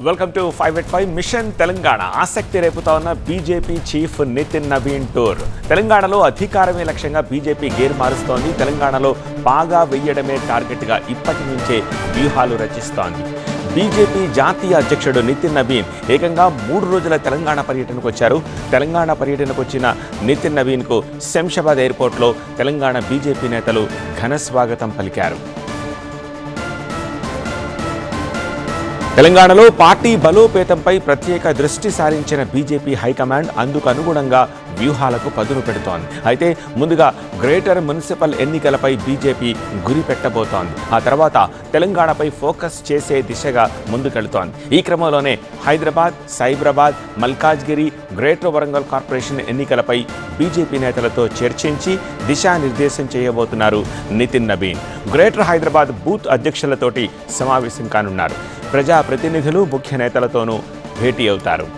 Welcome to 5/5 machine Telangana. ఆసక్తి రేపుతా ఉన్న BJP chief Nitin Naveen tour. తెలంగాణలో అధికారమే లక్ష్యంగా బీజేపీ గేర్ మారుస్తోంది. తెలంగాణలో బాగా వెయ్యడమే టార్గెట్గా ఇప్పటి నుంచే వ్యూహాలు రచిస్తోంది. బీజేపీ జాతీయ అధ్యక్షుడు నితిన్ నవీన్ ఏకంగా 3 రోజుల తెలంగాణ పర్యటనకు వచ్చారు. తెలంగాణ పర్యటనకు వచ్చిన నితిన్ నవీన్కు శంషాబాద్ ఎయిర్పోర్ట్లో తెలంగాణ బీజేపీ నేతలు ఘన స్వాగతం పలికారు. తెలంగాణలో పార్టీ బలోపేతంపై ప్రత్యేక దృష్టి సారించిన బీజేపీ హైకమాండ్ అందుకు అనుగుణంగా వ్యూహాలకు పదును పెడుతోంది. అయితే ముందుగా గ్రేటర్ మున్సిపల్ ఎన్నికలపై బీజేపీ గురి పెట్టబోతోంది. ఆ తర్వాత తెలంగాణపై ఫోకస్ చేసే దిశగా ముందుకెళ్తోంది. ఈ క్రమంలోనే హైదరాబాద్, సైబరాబాద్, మల్కాజ్గిరి, గ్రేటర్ వరంగల్ కార్పొరేషన్ ఎన్నికలపై బీజేపీ నేతలతో చర్చించి దిశానిర్దేశం చేయబోతున్నారు నితిన్ నవీన్. గ్రేటర్ హైదరాబాద్ బూత్ అధ్యక్షులతోటి సమావేశం కానున్నారు. ప్రజాప్రతినిధులు, ముఖ్య నేతలతోనూ భేటీ అవుతారు.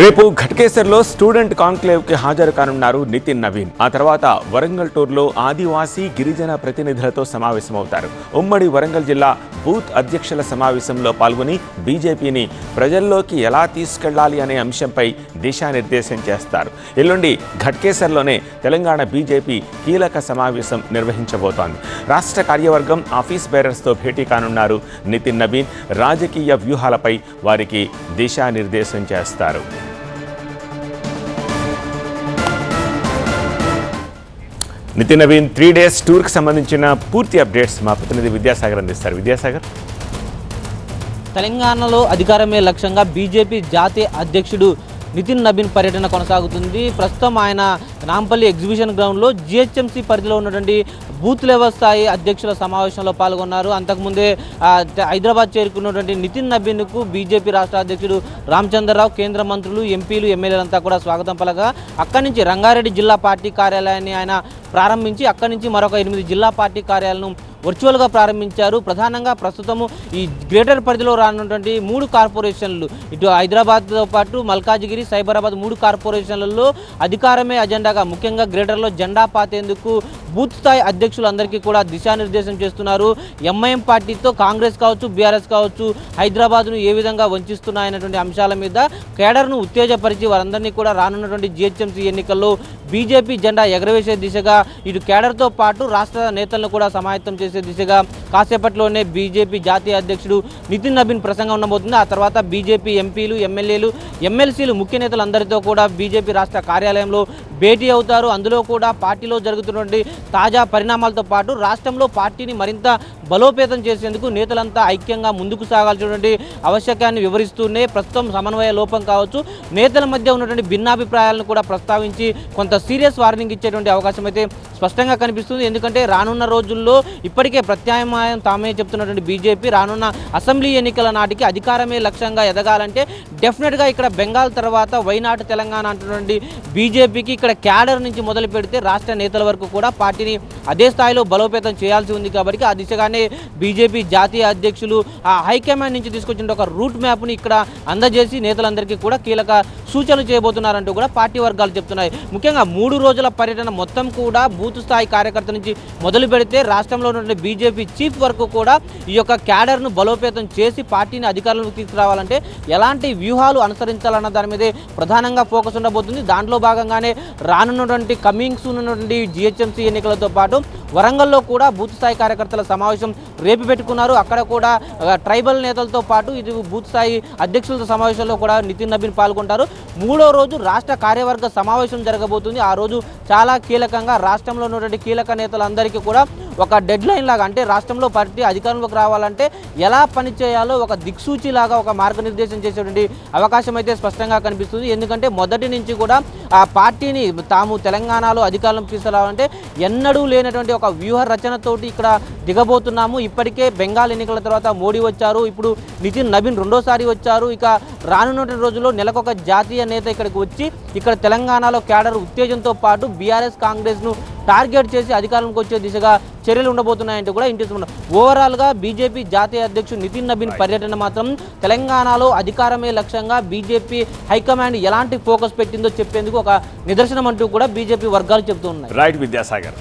రేపు ఘట్కేసర్లో స్టూడెంట్ కాంక్లేవ్కి హాజరు కానున్నారు నితిన్ నవీన్. ఆ తర్వాత వరంగల్ టూర్లో ఆదివాసీ, గిరిజన ప్రతినిధులతో సమావేశమవుతారు. ఉమ్మడి వరంగల్ జిల్లా బూత్ అధ్యక్షుల సమావేశంలో పాల్గొని బీజేపీని ప్రజల్లోకి ఎలా తీసుకెళ్లాలి అనే అంశంపై దిశానిర్దేశం చేస్తారు. ఎల్లుండి ఘట్కేసర్లోనే తెలంగాణ బీజేపీ కీలక సమావేశం నిర్వహించబోతోంది. రాష్ట్ర కార్యవర్గం, ఆఫీస్ బేరర్స్తో భేటీ కానున్నారు నితిన్ నవీన్. రాజకీయ వ్యూహాలపై వారికి దిశానిర్దేశం చేస్తారు. నితిన్ నవీన్ 3 డేస్ టూర్కి సంబంధించిన పూర్తి అప్డేట్స్ మా ప్రతినిధి విద్యాసాగర్ అందిస్తారు. విద్యాసాగర్, తెలంగాణలో అధికారమే లక్ష్యంగా బీజేపీ జాతీయ అధ్యక్షుడు నితిన్ నవీన్ పర్యటన కొనసాగుతుంది. ప్రస్తుతం ఆయన నాంపల్లి ఎగ్జిబిషన్ గ్రౌండ్లో జిహెచ్ఎంసీ పరిధిలో ఉన్నటువంటి బూత్ లెవెల్ స్థాయి అధ్యక్షుల సమావేశంలో పాల్గొన్నారు. అంతకుముందే హైదరాబాద్ చేరుకున్నటువంటి నితిన్ నవీన్కు బీజేపీ రాష్ట్ర అధ్యక్షుడు రామచంద్రరావు, కేంద్ర మంత్రులు, ఎంపీలు, ఎమ్మెల్యేలంతా కూడా స్వాగతం పలగా అక్కడి నుంచి రంగారెడ్డి జిల్లా పార్టీ కార్యాలయాన్ని ఆయన ప్రారంభించి అక్కడి నుంచి మరొక 8 జిల్లా పార్టీ కార్యాలయాలను వర్చువల్గా ప్రారంభించారు. ప్రధానంగా ప్రస్తుతము ఈ గ్రేటర్ పరిధిలో రానున్నటువంటి 3 కార్పొరేషన్లు, ఇటు హైదరాబాద్తో పాటు మల్కాజిగిరి, సైబరాబాద్ 3 కార్పొరేషన్లలో అధికారమే అజెండాగా ముఖ్యంగా గ్రేటర్లో జెండా పాతేందుకు బూత్ స్థాయి అధ్యక్షులందరికీ కూడా దిశానిర్దేశం చేస్తున్నారు. ఎంఐఎం పార్టీతో కాంగ్రెస్ కావచ్చు, బీఆర్ఎస్ కావచ్చు హైదరాబాద్ను ఏ విధంగా వంచిస్తున్నాయనేటువంటి అంశాల మీద కేడర్ను ఉత్తేజపరిచి వారందరినీ కూడా రానున్నటువంటి జిహెచ్ఎంసీ ఎన్నికల్లో బీజేపీ జెండా ఎగరవేసే దిశగా ఇటు కేడర్తో పాటు రాష్ట్ర నేతలను కూడా సమాయత్తం చేసే దిశగా కాసేపట్లోనే బీజేపీ జాతీయ అధ్యక్షుడు నితిన్ నవీన్ ప్రసంగం ఉండబోతుంది. ఆ తర్వాత బీజేపీ ఎంపీలు, ఎమ్మెల్యేలు, ఎమ్మెల్సీలు, ముఖ్య నేతలందరితో కూడా బీజేపీ రాష్ట్ర కార్యాలయంలో భేటీ అవుతారు. అందులో కూడా పార్టీలో జరుగుతున్నటువంటి తాజా పరిణామాలతో పాటు రాష్ట్రంలో పార్టీని మరింత బలోపేతం చేసేందుకు నేతలంతా ఐక్యంగా ముందుకు సాగాల్సినటువంటి ఆవశ్యకాన్ని వివరిస్తూనే ప్రస్తుతం సమన్వయ లోపం కావచ్చు, నేతల మధ్య ఉన్నటువంటి భిన్నాభిప్రాయాలను కూడా ప్రస్తావించి కొంత సీరియస్ వార్నింగ్ ఇచ్చేటువంటి అవకాశం అయితే స్పష్టంగా కనిపిస్తుంది. ఎందుకంటే రానున్న రోజుల్లో ఇప్పటికే ప్రత్యామ్నాయం తామే చెప్తున్నటువంటి బీజేపీ రానున్న అసెంబ్లీ ఎన్నికల నాటికి అధికారమే లక్ష్యంగా ఎదగాలంటే డెఫినెట్గా ఇక్కడ బెంగాల్ తర్వాత వైనాడు తెలంగాణ అంటున్నటువంటి బీజేపీకి ఇక్కడ క్యాడర్ నుంచి మొదలు పెడితే రాష్ట్ర నేతల వరకు కూడా పార్టీని అదే స్థాయిలో బలోపేతం చేయాల్సి ఉంది. కాబట్టి ఆ దిశగానే బీజేపీ జాతీయ అధ్యక్షులు ఆ హైకమాండ్ నుంచి తీసుకొచ్చిన ఒక రూట్ మ్యాప్ని ఇక్కడ అందజేసి నేతలందరికీ కూడా కీలక సూచనలు చేయబోతున్నారంటూ కూడా పార్టీ వర్గాలు చెప్తున్నాయి. ముఖ్యంగా 3 రోజుల పర్యటన మొత్తం కూడా బూత్ స్థాయి కార్యకర్త నుంచి మొదలు పెడితే రాష్ట్రంలో ఉన్నటువంటి బీజేపీ చీఫ్ వరకు కూడా ఈ యొక్క క్యాడర్ను బలోపేతం చేసి పార్టీని అధికారంలోకి తీసుకురావాలంటే ఎలాంటి వ్యూహాలు అనుసరించాలన్న దాని మీదే ప్రధానంగా ఫోకస్ ఉండబోతుంది. దాంట్లో భాగంగానే రానున్నటువంటి కమింగ్ సూన్ ఉన్నటువంటి జిహెచ్ఎంసీ ఎన్నికలతో పాటు వరంగల్లో కూడా బూత్ స్థాయి కార్యకర్తల సమావేశం రేపు పెట్టుకున్నారు. అక్కడ కూడా ట్రైబల్ నేతలతో పాటు ఇది బూత్ స్థాయి అధ్యక్షుల సమావేశంలో కూడా నితిన్ నవీన్ పాల్గొంటారు. 3వ రోజు రాష్ట్ర కార్యవర్గ సమావేశం జరగబోతుంది. ఆ రోజు చాలా కీలకంగా రాష్ట్రంలో ఉన్నటువంటి కీలక నేతలందరికీ కూడా ఒక డెడ్ లైన్ లాగా, అంటే రాష్ట్రంలో పార్టీ అధికారంలోకి రావాలంటే ఎలా పనిచేయాలో ఒక దిక్సూచి లాగా ఒక మార్గనిర్దేశం చేసేటువంటి అవకాశం అయితే స్పష్టంగా కనిపిస్తుంది. ఎందుకంటే మొదటి నుంచి కూడా ఆ పార్టీని తాము తెలంగాణలో అధికారంలోకి తీసుకురావాలంటే ఎన్నడూ లేనటువంటి ఒక వ్యూహ రచనతోటి ఇక్కడ దిగబోతున్నాము. ఇప్పటికే బెంగాల్ ఎన్నికల తర్వాత మోడీ వచ్చారు, ఇప్పుడు నితిన్ నవీన్ రెండోసారి వచ్చారు. ఇక రానున్న రోజుల్లో నెలకొక జాతీయ నేత ఇక్కడికి వచ్చి ఇక్కడ తెలంగాణలో క్యాడర్ ఉత్తేజంతో పాటు బీఆర్ఎస్, కాంగ్రెస్ను టార్గెట్ చేసి అధికారంలోకి వచ్చే దిశగా చర్యలు ఉండబోతున్నాయంటూ కూడా ఇంటిస్తున్నారు. ఓవరాల్గా బీజేపీ జాతీయ అధ్యక్షుడు నితిన్ నవీన్ పర్యటన మాత్రం తెలంగాణలో అధికారమే లక్ష్యంగా బీజేపీ హైకమాండ్ ఎలాంటి ఫోకస్ పెట్టిందో చెప్పేందుకు ఒక నిదర్శనం అంటూ కూడా బీజేపీ వర్గాలు చెబుతూ ఉన్నాయి. రైట్ విద్యాసాగర్.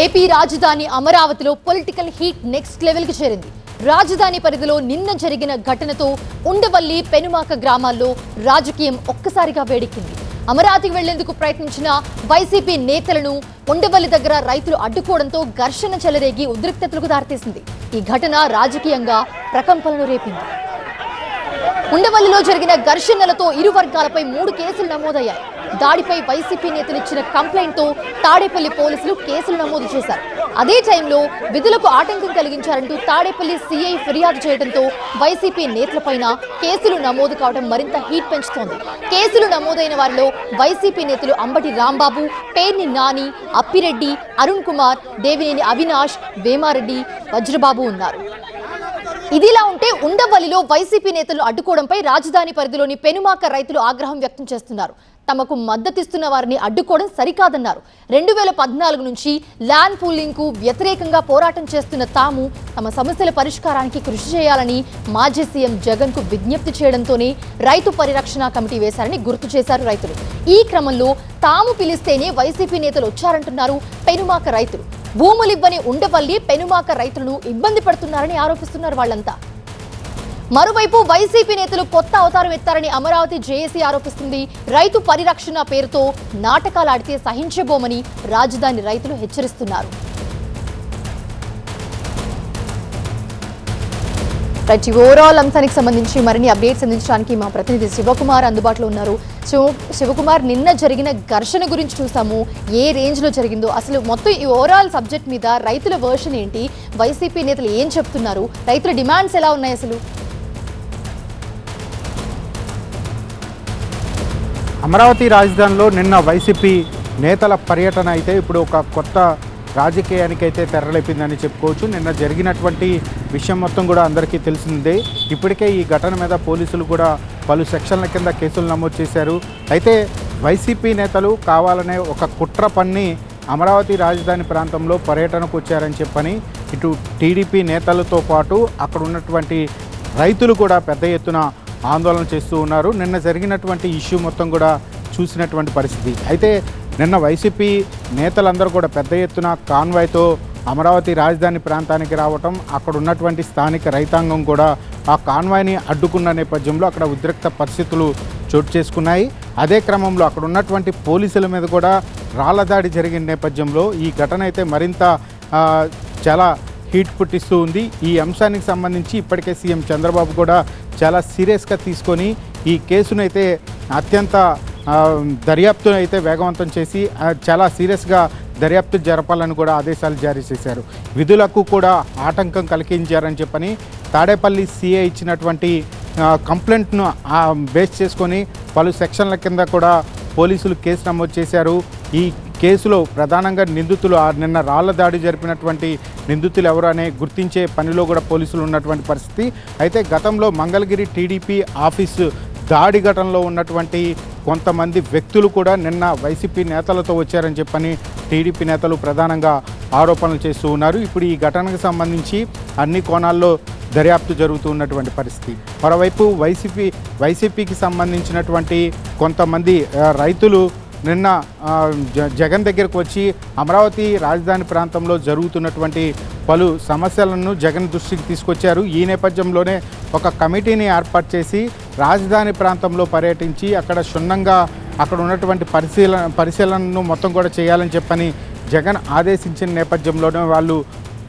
ఏపీ రాజధాని అమరావతిలో పొలిటికల్ హీట్ నెక్స్ట్ లెవెల్ కి చేరింది. రాజధాని పరిధిలో నిన్న జరిగిన ఘటనతో ఉండవల్లి పెనుమాక గ్రామాల్లో రాజకీయం ఒక్కసారిగా వేడెక్కింది. అమరావతికి వెళ్లేందుకు ప్రయత్నించిన వైసీపీ నేతలను ఉండవల్లి దగ్గర రైతులు అడ్డుకోవడంతో ఘర్షణ చెలరేగి ఉద్రిక్తతలకు దారితీసింది. ఈ ఘటన రాజకీయంగా ప్రకంపనలు రేపింది. ఉండవల్లిలో జరిగిన ఘర్షణలతో ఇరు వర్గాలపై 3 కేసులు నమోదయ్యాయి. దాడిపై వైసీపీ నేతలు ఇచ్చిన కంప్లైంట్తో తాడేపల్లి పోలీసులు కేసులు నమోదు చేశారు. అదే టైంలో విధులకు ఆటంకం కలిగించారంటూ తాడేపల్లి సీఐ ఫిర్యాదు చేయడంతో వైసీపీ నేతలపైన కేసులు నమోదు కావడం మరింత హీట్ పెంచుతోంది. కేసులు నమోదైన వారిలో వైసీపీ నేతలు అంబటి రాంబాబు, పేర్ని నాని, అప్పిరెడ్డి, అరుణ్ కుమార్, దేవినేని అవినాష్, వేమారెడ్డి, వజ్రబాబు ఉన్నారు. ఇదిలా ఉంటే ఉండవల్లిలో వైసీపీ నేతలను అడ్డుకోవడంపై రాజధాని పరిధిలోని పెనుమాక రైతులు ఆగ్రహం వ్యక్తం చేస్తున్నారు. తమకు మద్దతిస్తున్న వారిని అడ్డుకోవడం సరికాదన్నారు. 2014 నుంచి ల్యాండ్ పూలింగ్ కు వ్యతిరేకంగా పోరాటం చేస్తున్న తాము తమ సమస్యల పరిష్కారానికి కృషి చేయాలని మాజీ సీఎం జగన్ కు విజ్ఞప్తి చేయడంతోనే రైతు పరిరక్షణ కమిటీ వేశారని గుర్తు చేశారు రైతులు. ఈ క్రమంలో తాము పిలిస్తేనే వైసీపీ నేతలు వచ్చారంటున్నారు పెనుమాక రైతులు. భూములివ్వని ఉండవల్లి పెనుమాక రైతులను ఇబ్బంది పడుతున్నారని ఆరోపిస్తున్నారు వాళ్ళంతా. మరోవైపు వైసీపీ నేతలు కొత్త అవతారం ఎత్తారని అమరావతి జేఏసీ ఆరోపిస్తుంది. రైతు పరిరక్షణ పేరుతో నాటకాలాడితే సహించబోమని రాజధాని రైతులు హెచ్చరిస్తున్నారు. ఓవరాల్ అంశానికి సంబంధించి మరిన్ని అప్డేట్స్ అందించడానికి మా ప్రతినిధి శివకుమార్ అందుబాటులో ఉన్నారు. శివకుమార్, నిన్న జరిగిన ఘర్షణ గురించి చూసాము, ఏ రేంజ్ లో జరిగిందో, అసలు మొత్తం ఈ ఓవరాల్ సబ్జెక్ట్ మీద రైతుల వర్షన్ ఏంటి, వైసీపీ నేతలు ఏం చెప్తున్నారు, రైతుల డిమాండ్స్ ఎలా ఉన్నాయి అసలు? అమరావతి రాజధానిలో నిన్న వైసీపీ నేతల పర్యటన అయితే ఇప్పుడు ఒక కొత్త రాజకీయానికైతే తెరలేపిందని చెప్పుకోవచ్చు. నిన్న జరిగినటువంటి విషయం మొత్తం కూడా అందరికీ తెలిసిందే. ఇప్పటికే ఈ ఘటన మీద పోలీసులు కూడా పలు సెక్షన్ల కింద కేసులు నమోదు చేశారు. అయితే వైసీపీ నేతలు కావాలనే ఒక కుట్ర పన్ని అమరావతి రాజధాని ప్రాంతంలో పర్యటనకు వచ్చారని చెప్పని ఇటు టీడీపీ నేతలతో పాటు అక్కడ ఉన్నటువంటి రైతులు కూడా పెద్ద ఎత్తున ఆందోళన చేస్తూ ఉన్నారు. నిన్న జరిగినటువంటి ఇష్యూ మొత్తం కూడా చూసినటువంటి పరిస్థితి. అయితే నిన్న వైసీపీ నేతలందరూ కూడా పెద్ద ఎత్తున కాన్వాయ్తో అమరావతి రాజధాని ప్రాంతానికి రావటం, అక్కడ ఉన్నటువంటి స్థానిక రైతాంగం కూడా ఆ కాన్వాయ్ని అడ్డుకున్న నేపథ్యంలో అక్కడ ఉద్రిక్త పరిస్థితులు చోటు చేసుకున్నాయి. అదే క్రమంలో అక్కడ ఉన్నటువంటి పోలీసుల మీద కూడా రాళ్ల దాడి జరిగిన నేపథ్యంలో ఈ ఘటన అయితే మరింత చాలా హీట్ పుట్టిస్తూ ఉంది. ఈ అంశానికి సంబంధించి ఇప్పటికే సీఎం చంద్రబాబు కూడా చాలా సీరియస్గా తీసుకొని ఈ కేసునైతే అత్యంత దర్యాప్తును అయితే వేగవంతం చేసి చాలా సీరియస్గా దర్యాప్తు జరపాలని కూడా ఆదేశాలు జారీ చేశారు. విధులకు కూడా ఆటంకం కలిగించారని చెప్పని తాడేపల్లి సీఏ ఇచ్చినటువంటి కంప్లైంట్ను బేస్ చేసుకొని పలు సెక్షన్ల కింద కూడా పోలీసులు కేసు నమోదు చేశారు. ఈ కేసులో ప్రధానంగా నిందితులు నిన్న రాళ్ల దాడి జరిపినటువంటి నిందితులు ఎవరు అనే గుర్తించే పనిలో కూడా పోలీసులు ఉన్నటువంటి పరిస్థితి. అయితే గతంలో మంగళగిరి టీడీపీ ఆఫీసు దాడి ఘటనలో ఉన్నటువంటి కొంతమంది వ్యక్తులు కూడా నిన్న వైసీపీ నేతలతో వచ్చారని చెప్పని టీడీపీ నేతలు ప్రధానంగా ఆరోపణలు చేస్తూ ఉన్నారు. ఇప్పుడు ఈ ఘటనకు సంబంధించి అన్ని కోణాల్లో దర్యాప్తు జరుగుతూ ఉన్నటువంటి పరిస్థితి. మరోవైపు వైసీపీకి సంబంధించినటువంటి కొంతమంది రైతులు నిన్న జగన్ దగ్గరకు వచ్చి అమరావతి రాజధాని ప్రాంతంలో జరుగుతున్నటువంటి పలు సమస్యలను జగన్ దృష్టికి తీసుకొచ్చారు. ఈ నేపథ్యంలోనే ఒక కమిటీని ఏర్పాటు చేసి రాజధాని ప్రాంతంలో పర్యటించి అక్కడ క్షుణ్ణంగా అక్కడ ఉన్నటువంటి పరిశీలనను మొత్తం కూడా చేయాలని చెప్పని జగన్ ఆదేశించిన నేపథ్యంలోనే వాళ్ళు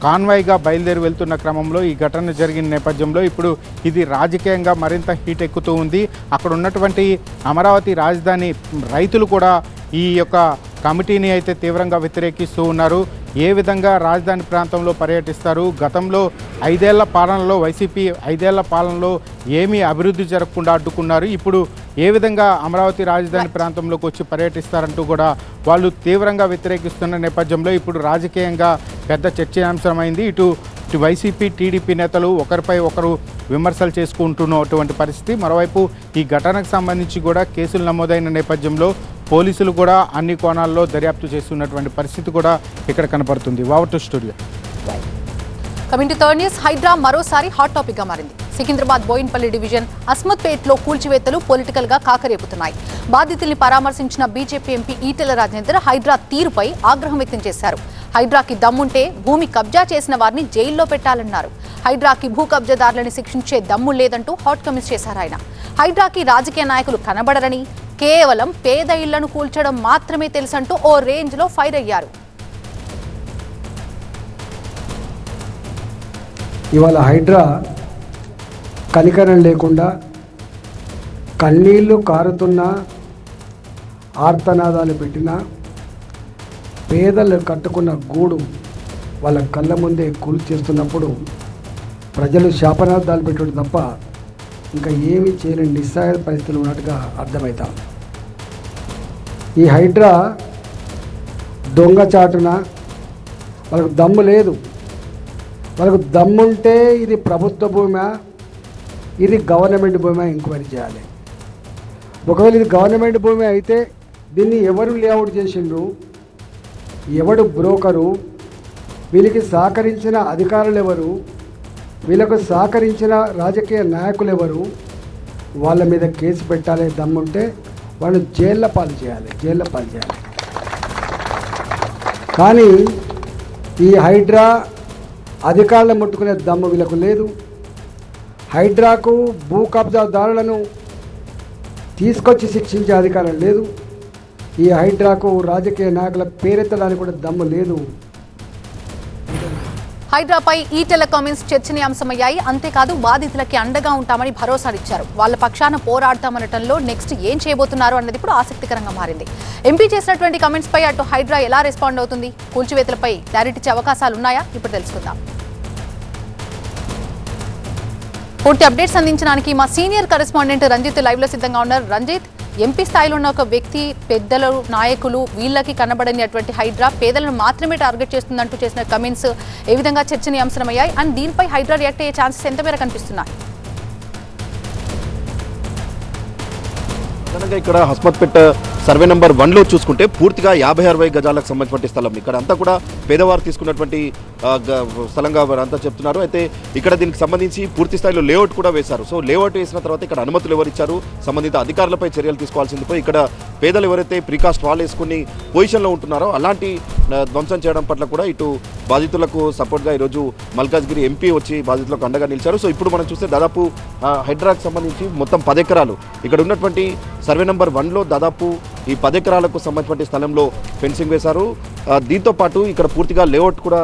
కాన్వాయ్గా బయలుదేరి వెళ్తున్న క్రమంలో ఈ ఘటన జరిగిన నేపథ్యంలో ఇప్పుడు ఇది రాజకీయంగా మరింత హీట్ ఎక్కుతూ ఉంది. అక్కడ ఉన్నటువంటి అమరావతి రాజధాని రైతులు కూడా ఈ యొక్క కమిటీని అయితే తీవ్రంగా వ్యతిరేకిస్తూ ఉన్నారు. ఏ విధంగా రాజధాని ప్రాంతంలో పర్యటిస్తారు, గతంలో 5 ఏళ్ల పాలనలో వైసీపీ 5 ఏళ్ల పాలనలో ఏమీ అభివృద్ధి జరగకుండా అడ్డుకున్నారు, ఇప్పుడు ఏ విధంగా అమరావతి రాజధాని ప్రాంతంలోకి వచ్చి పర్యటిస్తారంటూ కూడా వాళ్ళు తీవ్రంగా వ్యతిరేకిస్తున్న నేపథ్యంలో ఇప్పుడు రాజకీయంగా పెద్ద చర్చనీయాంశమైంది. ఇటు వైసీపీ టీడీపీ నేతలు ఒకరిపై ఒకరు విమర్శలు చేసుకుంటున్నటువంటి పరిస్థితి. మరోవైపు ఈ ఘటనకు సంబంధించి కూడా కేసులు నమోదైన నేపథ్యంలో పోలీసులు కూడా అన్ని కోణాల్లో దర్యాప్తు చేస్తున్నటువంటి పరిస్థితి కూడా ఇక్కడ కనపడుతుంది. Over to studio. Coming to third news, Hydraa మరోసారి హాట్ టాపిక్ గా మారింది. సికింద్రాబాద్ బోయిన్పల్లి డివిజన్ అస్మత్పేట్లో కూల్చివేతలు పొలిటికల్ గా కాకరేపుతున్నాయి. బాధితుల్ని పరామర్శించిన బీజేపీ ఎంపీ ఈటెల రాజేందర్ హైడ్రా తీరుపై ఆగ్రహం వ్యక్తం చేశారు. హైడ్రాకి దమ్ముంటే భూమి కబ్జా చేసిన వారిని జైల్లో పెట్టాలన్నారు. హైడ్రాకి భూ కబ్జాదారులని శిక్షించే దమ్ము లేదంటూ హాట్ కమెంట్స్ చేశారు ఆయన. హైడ్రాకి రాజకీయ నాయకులు కనబడరని, కేవలం పేద ఇళ్లను కూల్చడం మాత్రమే తెలుసంటూ ఓ రేంజ్లో ఫైర్ అయ్యారు. ఇవాళ హైడ్రా కనికరం లేకుండా కన్నీళ్లు కారుతున్న ఆర్తనాదాలు పెట్టిన పేదలు కట్టుకున్న గూడు వాళ్ళ కళ్ళ ముందే కూల్చేస్తున్నప్పుడు ప్రజలు శాపనార్థాలు పెట్టడం తప్ప ఇంకా ఏమీ చేయలేని నిస్సహాయ పరిస్థితులు ఉన్నట్టుగా అర్థమవుతాం. ఈ హైడ్రా దొంగచాటున వాళ్ళకు దమ్ము లేదు. వాళ్ళకు దమ్ముంటే ఇది ప్రభుత్వ భూమా, ఇది గవర్నమెంట్ భూమా ఎంక్వైరీ చేయాలి. ఒకవేళ ఇది గవర్నమెంట్ భూమి అయితే దీన్ని ఎవరు లేఅవుట్ చేసిండ్రు, ఎవడు బ్రోకరు, వీళ్ళకి సహకరించిన అధికారులు ఎవరు, వీళ్ళకు సహకరించిన రాజకీయ నాయకులు ఎవరు, వాళ్ళ మీద కేసు పెట్టాలి. దమ్ముంటే వాళ్ళు జైళ్ళ పాలు చేయాలి. కానీ ఈ హైడ్రా అధికారులను ముట్టుకునే దమ్ము వీళ్ళకు లేదు. హైడ్రాకు భూ కబ్జాదారులను తీసుకొచ్చి శిక్షించే అధికారం లేదు. ఈ హైడ్రాకు రాజకీయ నాయకుల పేరెత్తడానికి కూడా దమ్ము లేదు. హైడ్రాపై ఈటెల కామెంట్స్ చర్చనీయాంశమయ్యాయి. అంతేకాదు బాధితులకి అండగా ఉంటామని భరోసానిచ్చారు. వాళ్ళ పక్షాన పోరాడతామనటంలో నెక్స్ట్ ఏం చేయబోతున్నారు అన్నది ఇప్పుడు ఆసక్తికరంగా మారింది. ఎంపీ చేసినటువంటి కామెంట్స్ పై అటు హైడ్రా ఎలా రెస్పాండ్ అవుతుంది, కూల్చివేతలపై క్లారిటీ ఇచ్చే అవకాశాలు ఉన్నాయా, ఇప్పుడు తెలుసుకుందాం. పూర్తి అప్డేట్స్ అందించడానికి మా సీనియర్ కరెస్పాండెంట్ రంజిత్ లైవ్ లో సిద్ధంగా ఉన్నారు. రంజిత్, ఎంపీ స్థాయిలో ఉన్న ఒక వ్యక్తి, పెద్దలు, నాయకులు, వీళ్ళకి కనబడనిటువంటి హైడ్రా పేదలను మాత్రమే టార్గెట్ చేస్తుందంటూ చేసిన కమెంట్స్ ఏ విధంగా చర్చనీయాంశమయ్యాయి అండ్ దీనిపై హైడ్రా రియాక్ట్ అయ్యే ఛాన్సెస్ ఎంత మేర కనిపిస్తున్నాయి? ఇక్కడ హస్మత్పేట్ సర్వే నెంబర్ 1లో చూసుకుంటే పూర్తిగా 50-60 గజాలకు సంబంధించిన స్థలం. ఇక్కడ అంతా కూడా పేదవారు తీసుకున్నటువంటి స్థలంగా వారంతా చెప్తున్నారు. అయితే ఇక్కడ దీనికి సంబంధించి పూర్తి స్థాయిలో లేఅవుట్ కూడా వేశారు. సో లేఅవుట్ వేసిన తర్వాత ఇక్కడ అనుమతులు ఎవరు ఇచ్చారు, సంబంధిత అధికారులపై చర్యలు తీసుకోవాల్సింది పోయి ఇక్కడ పేదలు ఎవరైతే ప్రీకాస్ట్ వాల్ వేసుకుని పొజిషన్లో ఉంటున్నారో అలాంటి ధ్వంసం చేయడం పట్ల కూడా ఇటు బాధితులకు సపోర్ట్గా ఈరోజు మల్కాజ్గిరి ఎంపీ వచ్చి బాధితులకు అండగా నిలిచారు. సో ఇప్పుడు మనం చూస్తే దాదాపు హైడ్రాకి సంబంధించి మొత్తం 10 ఎకరాలు ఇక్కడ ఉన్నటువంటి సర్వే నెంబర్ 1లో దాదాపు ఈ 10 ఎకరాలకు సంబంధించిన స్థలంలో ఫెన్సింగ్ వేశారు. దీంతో పాటు ఇక్కడ పూర్తిగా లేఅవుట్ కూడా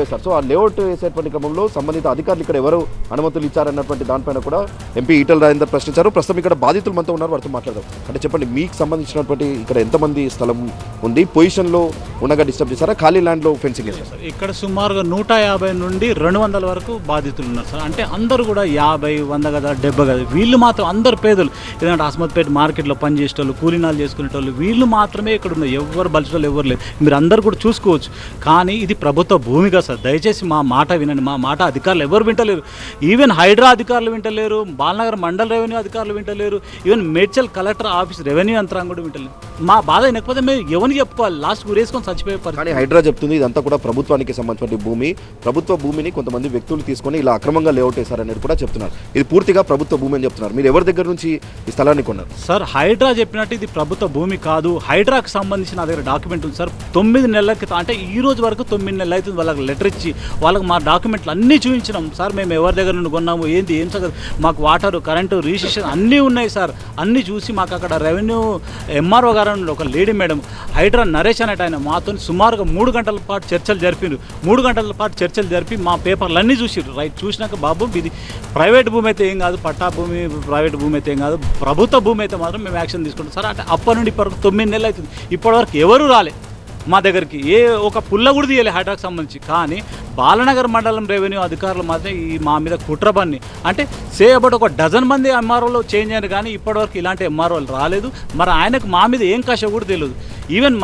వేశారు. సో ఆ లేఅవుట్ వేసేటువంటి క్రమంలో సంబంధిత అధికారులు ఇక్కడ ఎవరు అనుమతులు ఇచ్చారన్నటువంటి దానిపైన కూడా ఎంపీ ఈటెల రాజేందర్ ప్రశ్నించారు. ప్రస్తుతం ఇక్కడ బాధితులు మనతో ఉన్నారు, వారితో మాట్లాడదాం. అంటే చెప్పండి, మీకు సంబంధించినటువంటి ఇక్కడ ఎంతమంది స్థలం ఉంది, పొజిషన్లో ఉండగా డిస్టర్బ్ చేశారా, ఖాళీ ల్యాండ్లో ఫెన్సింగ్ వేశారు? ఇక్కడ సుమారుగా 150 నుండి 200 వరకు బాధితులు ఉన్నారు సార్. అంటే అందరూ కూడా 50, 100 గజాలు, 70 గజాలు, వీళ్ళు మాత్రం అందరు పేదలు. ఎందుకంటే హస్మత్పేట మార్కెట్లో పనిచేసేటోళ్ళు, కూలీనాలు చేసుకునేటోళ్ళు, వీళ్ళు మాత్రమే ఇక్కడ ఉన్నారు. ఎవరు బలిసేటోళ్ళు ఎవరు లేదు. మీరు అందరు కూడా చూసుకోవచ్చు. కానీ ఇది ప్రభుత్వ భూమిగా సార్, దయచేసి మా మాట వినండి. మా మాట అధికారులు ఎవరు వింటలేరు. ఈవెన్ హైడ్రా అధికారులు వింటలేరు, బాలనగర్ మండల రెవెన్యూ అధికారులు వింటలేరు, even Medchal collector office revenue యంత్రాంగం కూడా వింటలేరు. మా బాధ వినకపోతే మేము ఎవరిని చెప్పుకోవాలి, లాస్ట్ ఊరేసుకొని చచ్చిపోయే పరిస్థితి. కానీ హైడ్రా చెప్తుంది ఇదంతా కూడా ప్రభుత్వానికి సంబంధించిన భూమి, ప్రభుత్వ భూమిని కొంతమంది వ్యక్తులు తీసుకొని ఇలా అక్రమంగా లేఅవుట్ వేశారనేది కూడా చెప్తున్నారు. ఇది పూర్తిగా ప్రభుత్వ భూమి అని చెప్తున్నారు. మీరు ఎవరి దగ్గర నుంచి ఈ స్థలాన్ని కొన్నారు? సార్ హైడ్రా చెప్పినట్టు ఇది ప్రభుత్వ భూమి కాదు. హైడ్రాకి సంబంధించిన నా దగ్గర డాక్యుమెంట్ ఉంది సార్. 9 నెలల క్రితం, అంటే ఈ రోజు వరకు 9 నెలలు అవుతుంది. వాళ్ళకి లెటర్ ఇచ్చి వాళ్ళకి మా డాక్యుమెంట్లు అన్నీ చూపించినాం సార్. మేము ఎవరి దగ్గర నుండి కొన్నాము, ఏంది ఏం సంగతి, మాకు వాటరు, కరెంటు, రిజిస్ట్రేషన్ అన్నీ ఉన్నాయి సార్. అన్నీ చూసి మాకు అక్కడ రెవెన్యూ ఎంఆర్ఓ గారు ఒక లేడీ మేడం హైడ్రా నరేష్ అనేట ఆయన మాతో సుమారుగా 3 గంటల పాటు చర్చలు జరిపిండ్రు. 3 గంటల పాటు చర్చలు జరిపి మా పేపర్లు అన్నీ చూసిర్రు. రైట్, చూసినాక బాబు ఇది ప్రైవేట్ భూమి అయితే ఏం కాదు, పట్టా భూమి ప్రైవేట్ భూమి అయితే ఏం కాదు, ప్రభుత్వ భూమి అయితే మాత్రం మేము యాక్షన్ తీసుకుంటాం సార్. అంటే అప్పటి నుండి ఇప్పటివరకు 9 నెలలు అవుతుంది. ఇప్పటివరకు ఎవరు రాలే మా దగ్గరికి, ఏ ఒక పుల్ల కూడా తీయాలి హైడ్రాకి సంబంధించి. కానీ బాలనగర్ మండలం రెవెన్యూ అధికారులు మాత్రం ఈ మా మీద కుట్రబన్ని, అంటే సేపటి ఒక డజన్ మంది ఎంఆర్ఓలు చేంజ్ అయ్యారు కానీ ఇప్పటివరకు ఇలాంటి ఎంఆర్ఓలు రాలేదు. మరి ఆయనకు మా మీద ఏం కష కూడా తెలియదు. ఈవెన్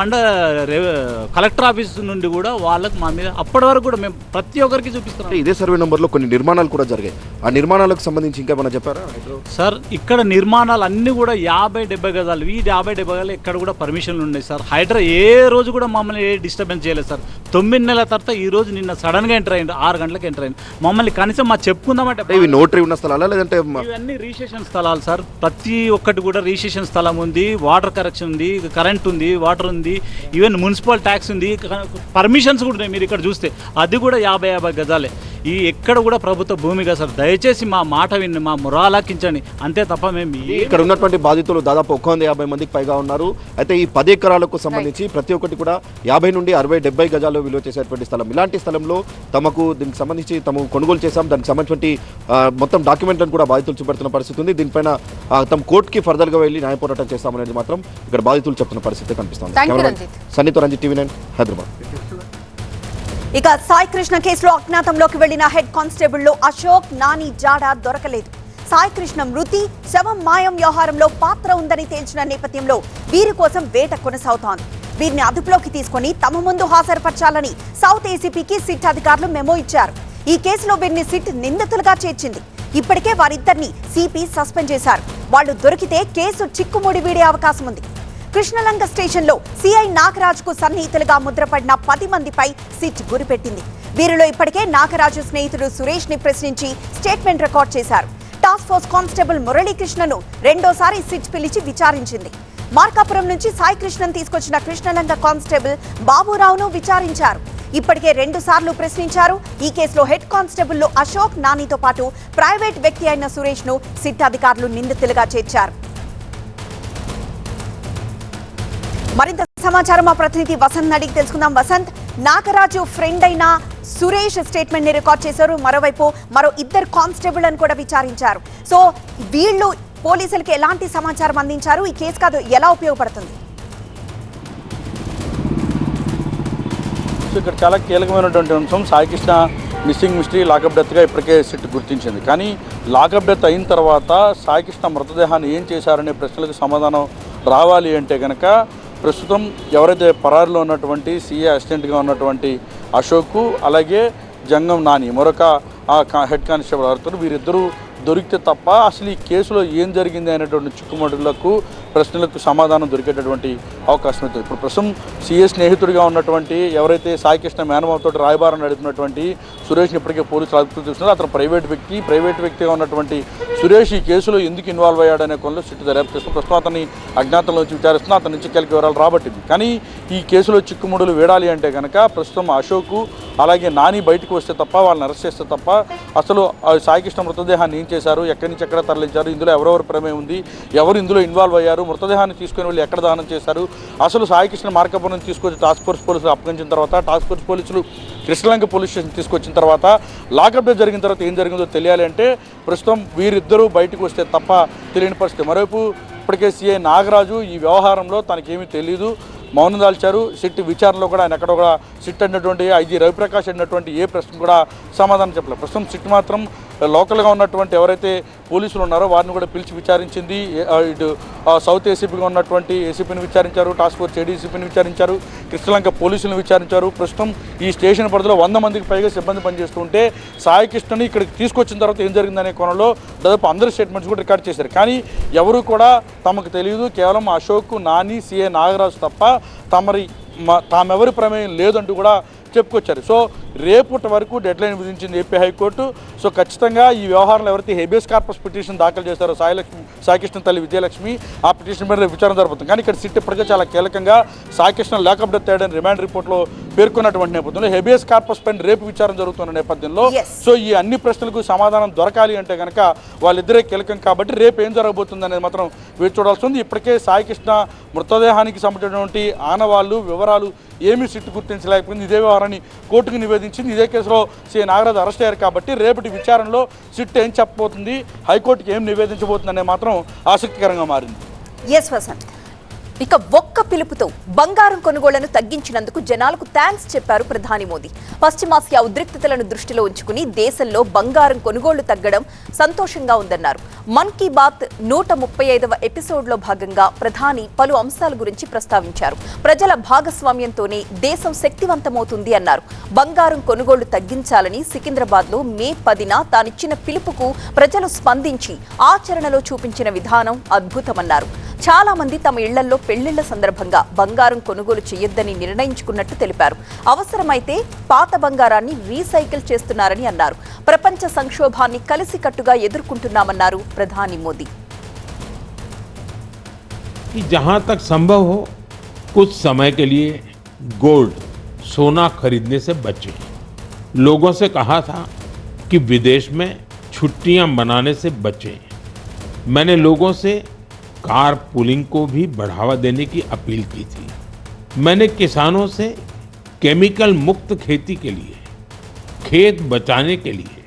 కలెక్టర్ ఆఫీస్ నుండి కూడా వాళ్ళకి మా మీద అప్పటి వరకు కూడా మేము ప్రతి ఒక్కరికి చూపిస్తున్నాం. ఇదే సర్వే నెంబర్లో కొన్ని నిర్మాణాలు కూడా జరిగాయి. ఆ నిర్మాణాలకు సంబంధించి ఇంకా ఏమైనా చెప్పారా సార్? ఇక్కడ నిర్మాణాలు అన్నీ కూడా 50-70 గజాలు, ఈ 50-70 గజాలు ఎక్కడ కూడా పర్మిషన్లు ఉన్నాయి సార్. హైడ్రా ఏ రోజు కూడా మమ్మల్ని ఏ డిస్టర్బెన్స్ చేయలేదు సార్. 9 నెలల తర్వాత ఈ రోజు నిన్న సడన్గా ఎంటర్ అయ్యింది, 6 గంటలకు ఎంటర్ అయింది. మమ్మల్ని కనీసం మా చెప్పుకుందామంటే ఇవి నోటరీ ఉన్న స్థలాలా లేదంటే ఇవన్నీ రిజిస్ట్రేషన్ స్థలాలు సార్. ప్రతి ఒక్కటి కూడా రిజిస్ట్రేషన్ స్థలం ఉంది, వాటర్ కనెక్షన్ ఉంది, కరెంట్ ఉంది, వాటర్ ఉంది, ఈవెన్ మున్సిపల్ ట్యాక్స్ ఉంది, పర్మిషన్స్ కూడా ఉన్నాయి. మీరు ఇక్కడ చూస్తే అది కూడా 50 గజాలే. ఈ ఎక్కడ కూడా ప్రభుత్వ భూమిగా సార్, దయచేసి మా మాట విని మా మురాలాకించండి అంతే తప్ప మేము ఇక్కడ ఉన్నటువంటి బాధితులు దాదాపు 150 మందికి పైగా ఉన్నారు. అయితే ఈ 10 ఎకరాలకు సంబంధించి ప్రతి ఒక్కటి కూడా 50 నుండి 60-70 గజాలు విలువ చేసేటువంటి స్థలం. ఇలాంటి స్థలంలో తమకు దీనికి సంబంధించి తాము కొనుగోలు చేశాం, దానికి సంబంధించి మొత్తం డాక్యుమెంట్లను కూడా బాధితులు చూపెడుతున్న పరిస్థితి ఉంది. దీనిపైన తమ కోర్టుకి ఫర్దర్గా వెళ్ళి న్యాయ పోరాటం చేస్తామనేది మాత్రం ఇక్కడ బాధితులు చెప్తున్న పరిస్థితి కనిపిస్తుంది. సన్నితో రంజిత్, TV9 హైదరాబాద్. ఇక సాయి కృష్ణ కేసులో అజ్ఞాతంలోకి వెళ్లిన హెడ్ కానిస్టేబుల్ అశోక్, నాని జాడ దొరకలేదు. సాయి కృష్ణ మృతి, శవం మాయం వ్యవహారంలో పాత్ర ఉందని తేల్చిన నేపథ్యంలో వీరి కోసం వేట కొనసాగుతోంది. వీరిని అదుపులోకి తీసుకుని తమ ముందు హాజరుపరచాలని సౌత్ ఏసీపీకి సిట్ అధికారులు మెమో ఇచ్చారు. ఈ కేసులో వీరిని సిట్ నిందితులుగా చేర్చింది. ఇప్పటికే వారిద్దరిని సిపి సస్పెండ్ చేశారు. వాళ్లు దొరికితే కేసు చిక్కుముడి వీడే అవకాశం ఉంది. కృష్ణలంక స్టేషన్లో సిఐ నాగరాజుకు సన్నిహితులుగా ముద్రపడిన 10 మందిపై సిట్ గురిపెట్టింది. వీరిలో ఇప్పటికే నాగరాజు స్నేహితుడు సురేష్ ని ప్రశ్నించి స్టేట్మెంట్ రికార్డ్ చేశారు. టాస్క్ ఫోర్స్ కానిస్టేబుల్ మురళీకృష్ణను రెండోసారి సిట్ పిలిచి విచారించింది. మార్కాపురం నుంచి సాయి కృష్ణను తీసుకొచ్చిన కృష్ణలంక కానిస్టేబుల్ బాబురావును విచారించారు. ఇప్పటికే 2 సార్లు ప్రశ్నించారు. ఈ కేసులో హెడ్ కానిస్టేబుల్ అశోక్, నానితో పాటు ప్రైవేట్ వ్యక్తి అయిన సురేష్ ను సిట్ అధికారులు నిందితులుగా చేర్చారు. మరింత సమాచారం మా ప్రతినిధి వసంత్ అడిగి తెలుసుకుందాం. వసంత్, నాగరాజు ఫ్రెండ్ అయిన సురేష్ స్టేట్మెంట్ ని రికార్డ్ చేశారు. మరోవైపు మరో 2 కానిస్టేబుల్ అని కూడా విచారించారు. సో వీళ్ళు పోలీసులకు ఎలాంటి సమాచారం అందించారు? ఈ కేసు కాదు ఎలా ఉపయోగపడుతుంది? ఇక్కడ చాలా కీలకమైనటువంటి అంశం, Sai Krishna missing mystery lockup డెత్గా ఇప్పటికే సిట్ గుర్తించింది. కానీ లాకప్ డెత్ అయిన తర్వాత సాయి కృష్ణ మృతదేహాన్ని ఏం చేశారనే ప్రశ్నలకు సమాధానం రావాలి అంటే కనుక ప్రస్తుతం ఎవరైతే పరారులో ఉన్నటువంటి సిఏ అసిస్టెంట్గా ఉన్నటువంటి అశోక్, అలాగే జంగం నాని మరొక హెడ్ కానిస్టేబుల్ అవుతారు, వీరిద్దరూ దొరికితే తప్ప అసలు ఈ కేసులో ఏం జరిగింది అనేటువంటి చిక్కుముడులకు ప్రశ్నలకు సమాధానం దొరికేటటువంటి అవకాశం అవుతుంది. ఇప్పుడు ప్రస్తుతం సిఏ స్నేహితుడిగా ఉన్నటువంటి ఎవరైతే సాయి కృష్ణ మేనమావతో రాయబారం నడుపుతున్నటువంటి సురేష్ని ఇప్పటికే పోలీసులు అదుపులోకి తీసుకున్నారు. అతను ప్రైవేట్ వ్యక్తిగా ఉన్నటువంటి సురేష్ ఈ కేసులో ఎందుకు ఇన్వాల్వ్ అయ్యాడనే కొనలో సిట్టు దర్యాప్తు చేస్తున్నారు. ప్రస్తుతం అతన్ని అజ్ఞాతంలోంచి విచారిస్తున్నా, అతని నుంచి కీలక వివరాలు రాబట్టింది. కానీ ఈ కేసులో చిక్కుముడులు వేడాలి అంటే కనుక ప్రస్తుతం అశోక్ అలాగే నాని బయటకు వస్తే తప్ప, వాళ్ళని అరెస్ట్ చేస్తే తప్ప అసలు సాయి కృష్ణ మృతదేహాన్ని ఏం చేశారు, ఎక్కడి నుంచి ఎక్కడ తరలించారు, ఇందులో ఎవరెవరి ప్రమేయం ఉంది, ఎవరు ఇందులో ఇన్వాల్వ్ అయ్యారు, మృతదేహాన్ని తీసుకుని వెళ్ళి ఎక్కడ దానం చేశారు, అసలు సాయి కృష్ణ మార్కాపురం తీసుకొచ్చి టాస్క్ ఫోర్స్ పోలీసులు అప్పగించిన తర్వాత, టాస్క్ ఫోర్స్ పోలీసులు కృష్ణలంక పోలీస్ స్టేషన్ తీసుకొచ్చిన తర్వాత లాకప్ డెత్ జరిగిన తర్వాత ఏం జరిగిందో తెలియాలి అంటే ప్రస్తుతం వీరిద్దరూ బయటకు వస్తే తప్ప తెలియని పరిస్థితి. మరోవైపు ఇప్పటికే సిఐ నాగరాజు ఈ వ్యవహారంలో తనకేమీ తెలీదు, మౌనం దాల్చారు. సిట్ విచారణలో కూడా ఆయన ఎక్కడ కూడా సిట్ అన్నటువంటి ఐజీ రవిప్రకాష్ అన్నటువంటి ఏ ప్రశ్న కూడా సమాధానం చెప్పలేదు. ప్రస్తుతం సిట్ మాత్రం లోకల్గా ఉన్నటువంటి ఎవరైతే పోలీసులు ఉన్నారో వారిని కూడా పిలిచి విచారించింది. ఇటు సౌత్ ఏసీపీగా ఉన్నటువంటి ఏసీపీని విచారించారు, టాస్క్ ఫోర్స్ ఏడీసీపీని విచారించారు, కృష్ణలంక పోలీసులను విచారించారు. ప్రస్తుతం ఈ స్టేషన్ పరిధిలో 100 మందికి పైగా సిబ్బంది పనిచేస్తుంటే సాయి కృష్ణని ఇక్కడికి తీసుకొచ్చిన తర్వాత ఏం జరిగిందనే కోణంలో దాదాపు అందరి స్టేట్మెంట్స్ కూడా రికార్డ్ చేశారు. కానీ ఎవరు కూడా తమకు తెలియదు, కేవలం అశోక్, నాని, సిఏ నాగరాజు తప్ప తామెవరి ప్రమేయం లేదంటూ కూడా చెప్పుకొచ్చారు. సో రేపటి వరకు డెడ్లైన్ విధించింది ఏపీ హైకోర్టు. సో ఖచ్చితంగా ఈ వ్యవహారంలో ఎవరైతే హెబియస్ కార్పస్ పిటిషన్ దాఖలు చేశారో సాయి కృష్ణ తల్లి విజయలక్ష్మి, ఆ పిటిషన్ మీద విచారణ జరుపుతుంది. కానీ ఇక్కడ సిట్ ఇప్పటికే చాలా కీలకంగా సాయి కృష్ణ లాకప్ డెత్ అయ్యాడని రిమాండ్ రిపోర్ట్లో పేర్కొన్నటువంటి నేపథ్యంలో హెబియస్ కార్పస్ పైన రేపు విచారణ జరుగుతున్న నేపథ్యంలో సో ఈ అన్ని ప్రశ్నలకు సమాధానం దొరకాలి అంటే కనుక వాళ్ళిద్దరే కీలకం కాబట్టి రేపు ఏం జరగబోతుంది అనేది మాత్రం వేచి చూడాల్సి ఉంది. ఇప్పటికే సాయి కృష్ణ మృతదేహానికి సంబంధించినటువంటి ఆనవాళ్లు వివరాలు ఏమీ సిట్ గుర్తించలేకపోయింది. ఇదే వ్యవహారాన్ని కోర్టుకు నివేదించింది. ఇదే కేసులో సిఐ నాగరాజు అరెస్ట్ అయ్యారు కాబట్టి రేపటి విచారణలో సిట్ ఏం చెప్పబోతుంది, హైకోర్టుకి ఏం నివేదించబోతుంది అనేది మాత్రం ఆసక్తికరంగా మారింది. ఎస్ వసంత్, ఇక ఒక్క పిలుపుతో బంగారం కొనుగోళ్లను తగ్గించినందుకు జనాలకు థ్యాంక్స్ చెప్పారు ప్రధాని మోదీ. పశ్చిమాసియా ఉద్రిక్తతలను దృష్టిలో ఉంచుకుని దేశంలో బంగారం కొనుగోళ్లు తగ్గడం సంతోషంగా ఉందన్నారు. మన్ కీ బాత్ 135వ ఎపిసోడ్లో భాగంగా ప్రధాని పలు అంశాల గురించి ప్రస్తావించారు. ప్రజల భాగస్వామ్యంతోనే దేశం శక్తివంతమవుతుంది అన్నారు. బంగారం కొనుగోళ్లు తగ్గించాలని సికింద్రాబాద్లో మే 10న తానిచ్చిన పిలుపుకు ప్రజలు స్పందించి ఆచరణలో చూపించిన విధానం అద్భుతమన్నారు. చాలా మంది తమ ఇళ్లలో పెళ్లిళ్ల సందర్భంగా బంగారం కొనుగోలు చేయొద్దని నిర్ణయించుకున్నట్టు తెలిపారు. అవసరమైతే పాత బంగారాన్ని రీసైకిల్ చేస్తున్నారని అన్నారు. ప్రపంచ సంక్షోభాన్ని కలిసికట్టుగా ఎదుర్కొంటున్నామన్నారు ప్రధాని మోదీ. जहां तक संभव हो कुछ समय के लिए गोल्ड सोना खरीदने से बचें। लोगों से कहा था कि विदेश में छुट्टियां मनाने से बचें। मैंने लोगों से कार पूलिंग को भी बढ़ावा देने की अपील की थी। मैंने किसानों से केमिकल मुक्त खेती के लिए, खेत बचाने के लिए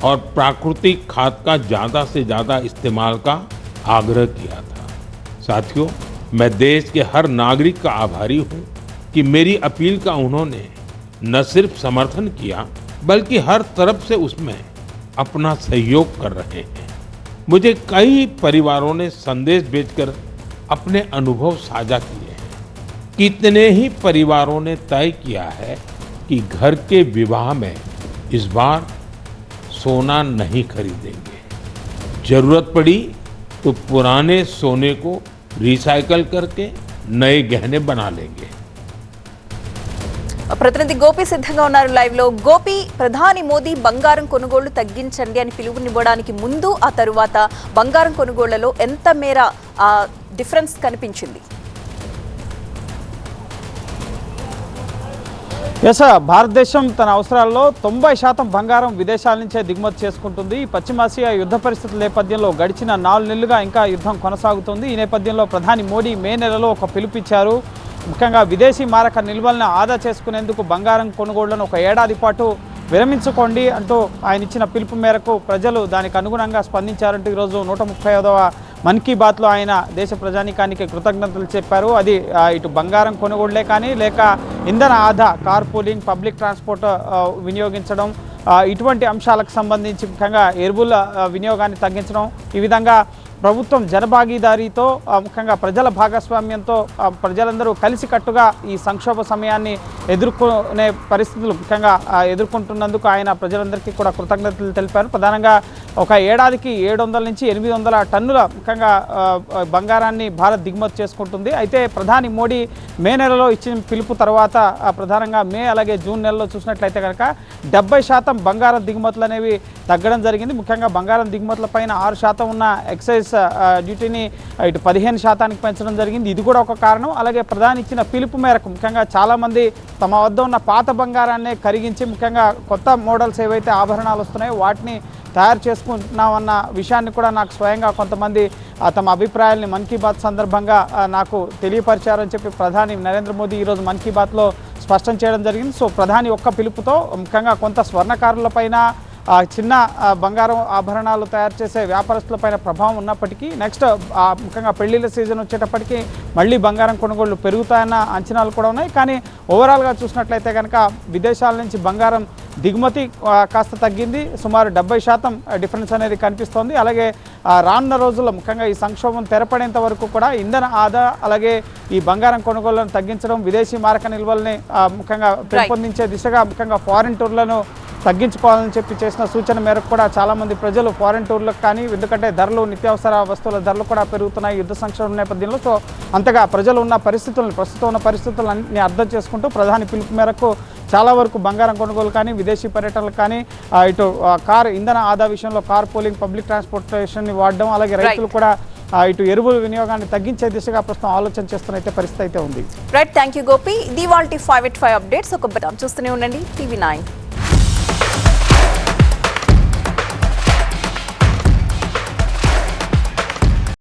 और प्राकृतिक खाद का ज़्यादा से ज़्यादा इस्तेमाल का आग्रह किया था। साथियों, मैं देश के हर नागरिक का आभारी हूं कि मेरी अपील का उन्होंने न सिर्फ समर्थन किया बल्कि हर तरफ से उसमें अपना सहयोग कर रहे हैं। मुझे कई परिवारों ने संदेश भेजकर अपने अनुभव साझा किए हैं। कितने ही परिवारों ने तय किया है कि घर के विवाह में इस बार सोना नहीं खरीदेंगे। जरूरत पड़ी तो पुराने सोने को रिसाइकल करके नए गहने बना लेंगे। ప్రతినిధి గోపి సిద్ధంగా ఉన్నారు లైవ్ లో. గోపి, ప్రధాని మోదీ బంగారం కొనుగోళ్లు తగ్గించండి అని పిలుపునివ్వడానికి ముందు ఆ తరువాత బంగారం కొనుగోళ్లలో ఎంత మేర డిఫరెన్స్ కనిపించింది? భారతదేశం తన అవసరాల్లో 90% బంగారం విదేశాల నుంచే దిగుమతి చేసుకుంటుంది. పశ్చిమాసియా యుద్ధ పరిస్థితుల నేపథ్యంలో గడిచిన 4 నెలలుగా ఇంకా యుద్ధం కొనసాగుతుంది. ఈ నేపథ్యంలో ప్రధాని మోడీ మే నెలలో ఒక పిలుపిచ్చారు. ముఖ్యంగా విదేశీ మారక నిల్వలను ఆదా చేసుకునేందుకు బంగారం కొనుగోళ్లను ఒక ఏడాది పాటు విరమించుకోండి అంటూ ఆయన ఇచ్చిన పిలుపు మేరకు ప్రజలు దానికి అనుగుణంగా స్పందించారంటూ ఈరోజు 135వ మన్ కీ బాత్లో ఆయన దేశ ప్రజానీకానికి కృతజ్ఞతలు చెప్పారు. అది ఇటు బంగారం కొనుగోళ్లే కానీ లేక ఇంధన ఆదా, కార్ పూలింగ్, పబ్లిక్ ట్రాన్స్పోర్ట్ వినియోగించడం, ఇటువంటి అంశాలకు సంబంధించి ముఖ్యంగా ఎరువుల వినియోగాన్ని తగ్గించడం, ఈ విధంగా ప్రభుత్వం జనభాగీదారీతో ముఖ్యంగా ప్రజల భాగస్వామ్యంతో ప్రజలందరూ కలిసికట్టుగా ఈ సంక్షోభ సమయాన్ని ఎదుర్కొనే పరిస్థితులు ముఖ్యంగా ఎదుర్కొంటున్నందుకు ఆయన ప్రజలందరికీ కూడా కృతజ్ఞతలు తెలిపారు. ప్రధానంగా ఒక ఏడాదికి 700 నుంచి 800 టన్నుల ముఖ్యంగా బంగారాన్ని భారత్ దిగుమతి చేసుకుంటుంది. అయితే ప్రధాని మోడీ మే నెలలో ఇచ్చిన పిలుపు తర్వాత ప్రధానంగా మే అలాగే జూన్ నెలలో చూసినట్లయితే కనుక 70% బంగారం దిగుమతులు అనేవి తగ్గడం జరిగింది. ముఖ్యంగా బంగారం దిగుమతుల పైన 6% ఉన్న ఎక్సైజ్ డ్యూటీని ఇటు 15% పెంచడం జరిగింది. ఇది కూడా ఒక కారణం. అలాగే ప్రధాని ఇచ్చిన పిలుపు మేరకు ముఖ్యంగా చాలామంది తమ వద్ద ఉన్న పాత బంగారాన్నే కరిగించి ముఖ్యంగా కొత్త మోడల్స్ ఏవైతే ఆభరణాలు వస్తున్నాయో వాటిని తయారు చేసుకుంటున్నామన్న విషయాన్ని కూడా నాకు స్వయంగా కొంతమంది తమ అభిప్రాయాల్ని మన్ కీ బాత్ సందర్భంగా నాకు తెలియపరిచారని చెప్పి ప్రధాని నరేంద్ర మోదీ ఈరోజు మన్ కీ బాత్లో స్పష్టం చేయడం జరిగింది. సో ప్రధాని ఒక్క పిలుపుతో ముఖ్యంగా కొంత స్వర్ణకారులపైన చిన్న బంగారం ఆభరణాలు తయారు చేసే వ్యాపారస్తులపైన ప్రభావం ఉన్నప్పటికీ నెక్స్ట్ ముఖ్యంగా పెళ్లిళ్ళ సీజన్ వచ్చేటప్పటికి మళ్ళీ బంగారం కొనుగోళ్లు పెరుగుతాయన్న అంచనాలు కూడా ఉన్నాయి. కానీ ఓవరాల్గా చూసినట్లయితే కనుక విదేశాల నుంచి బంగారం దిగుమతి కాస్త తగ్గింది. సుమారు 70% డిఫరెన్స్ అనేది కనిపిస్తోంది. అలాగే రానున్న రోజుల్లో ముఖ్యంగా ఈ సంక్షోభం తెరపడేంత వరకు కూడా ఇంధన ఆదా అలాగే ఈ బంగారం కొనుగోళ్లను తగ్గించడం, విదేశీ మారక నిల్వల్ని ముఖ్యంగా పెంపొందించే దిశగా ముఖ్యంగా ఫారిన్ టూర్లను తగ్గించుకోవాలని చెప్పి చేసిన సూచన మేరకు కూడా చాలామంది ప్రజలు ఫారిన్ టూర్లకు కానీ, ఎందుకంటే ధరలు నిత్యావసర వస్తువుల ధరలు కూడా పెరుగుతున్నాయి యుద్ధ సంక్షోభం నేపథ్యంలో. సో అంతగా ప్రజలు ఉన్న పరిస్థితులను, ప్రస్తుతం ఉన్న పరిస్థితులన్నీ అర్థం చేసుకుంటూ ప్రధాని పిలుపు మేరకు చాలా వరకు బంగారం కొనుగోలు కానీ, విదేశీ పర్యటనలు కానీ, ఇటు కార్ ఇంధన ఆదా విషయంలో కార్ పూలింగ్, పబ్లిక్ ట్రాన్స్పోర్టేషన్ని వాడడం, అలాగే రైతులు కూడా ఇటు ఎరువుల వినియోగాన్ని తగ్గించే దిశగా ప్రస్తుతం ఆలోచన చేస్తున్న పరిస్థితి అయితే ఉంది. Right, thank you Gopi. ఇది వాళ్ళ 5 at 5 అప్డేట్స్. ఒక చూస్తూనే ఉండండి TV9.